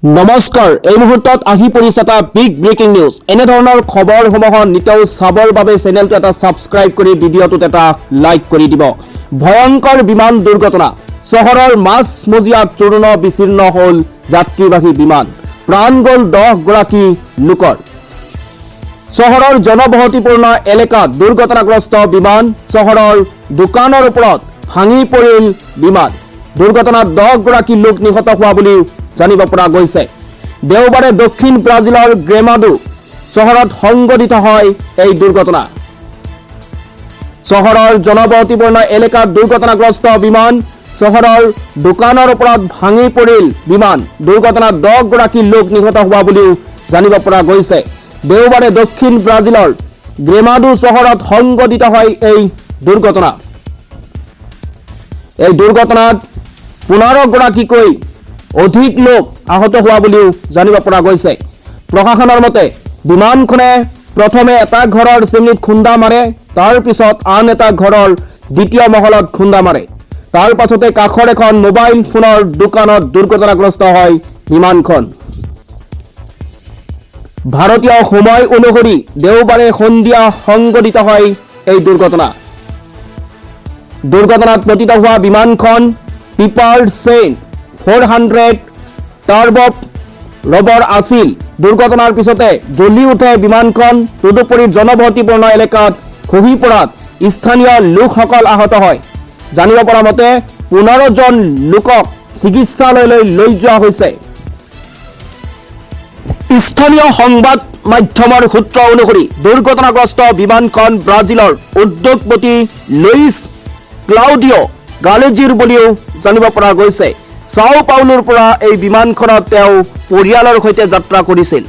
নমস্কাৰ এই মুহূৰ্তত আহি পৰিছে এটা বিগ ব্ৰেকিং নিউজ এনে ধৰণৰ খবৰসমূহ নিতৌ চাবৰ বাবে চেনেলটো এটা সাবস্ক্ৰাইব কৰি ভিডিঅ'টোত এটা লাইক কৰি দিব ভয়ংকৰ বিমান দুৰ্ঘটনা চহৰৰ মাছমজিয়াত চূৰ্ণ বিচীৰ্ণ হ'ল যাত্ৰীবাহী বিমান প্ৰাণ গ'ল 10 গৰাকী লোকৰ চহৰৰ জনবসতিপূৰ্ণ এলেকাত দুৰ্ঘটনাগ্ৰস্ত বিমান চহৰৰ দোকানৰ ওপৰত ভাঙি পৰিল বিমান দুৰ্ঘটনাত 10 গৰাকী লোক নিহত হোৱা বুলি জানিব পৰা গৈছে দেওবাৰে দক্ষিণ ব্ৰাজিলৰ গ্ৰেমাডো চহৰত সংঘটিত হয় এই দুৰ্ঘটনা চহৰৰ জনবসতিপূৰ্ণ এলেকাত দুৰ্ঘটনাগ্ৰস্ত বিমান চহৰৰ দোকানৰ ওপৰত ভাঙি পৰিল বিমান দুৰ্ঘটনাত 10 গৰাকী লোক নিহত হোৱা বুলি জানিব পৰা গৈছে দেওবাৰে দক্ষিণ ব্ৰাজিলৰ গ্ৰেমাডো চহৰত সংঘটিত হয় এই দুৰ্ঘটনাত 15 গৰাকীকৈ অধিক লোক আহত হোৱা বুলিও জানিব পৰা গৈছে প্ৰশাসনৰ মতে বিমানখনে প্ৰথমে এটা ঘৰৰ চিমনিত খুন্দা মাৰে তাৰ পিছত আন এটা ঘৰৰ দ্বিতীয় মহলত খুন্দা মাৰে তাৰ পাছতে কাখৰ এখন মোবাইল ফোনৰ দোকানত দুৰ্ঘটনাগ্ৰস্ত হয় বিমানখন ভাৰতীয় সময় অনুসৰি দেওবাৰে সন্ধিয়া সংঘটিত হয় এই দুৰ্ঘটনাত পতিত হোৱা বিমানখন পিপাৰ চেইন 400 টাৰ্বো ৰবৰ আছিল দুৰ্ঘটনাৰ পিছতে জ্বলি উঠে বিমানখন তদুপৰি জনবসতিপূৰ্ণ এলেকাত খহি পৰাত স্থানীয় লোকসকল আহত হয় জানিব পৰা মতে 15 জন লোকক চিকিৎসালয়লৈ লৈ যোৱা হৈছে স্থানীয় সংবাদ মাধ্যমৰ সূত্ৰ অনুসৰি দুৰ্ঘটনাগ্ৰস্ত বিমানখন ব্ৰাজিলৰ উদ্যোগপতি লুইছ ক্লাউডিঅ' গালেজিৰ বুলিও জানিব পৰা গৈছে সাও পাউলোৰ পৰা এই বিমানখনত তেওঁ পৰিয়ালৰ সৈতে যাত্ৰা কৰিছিল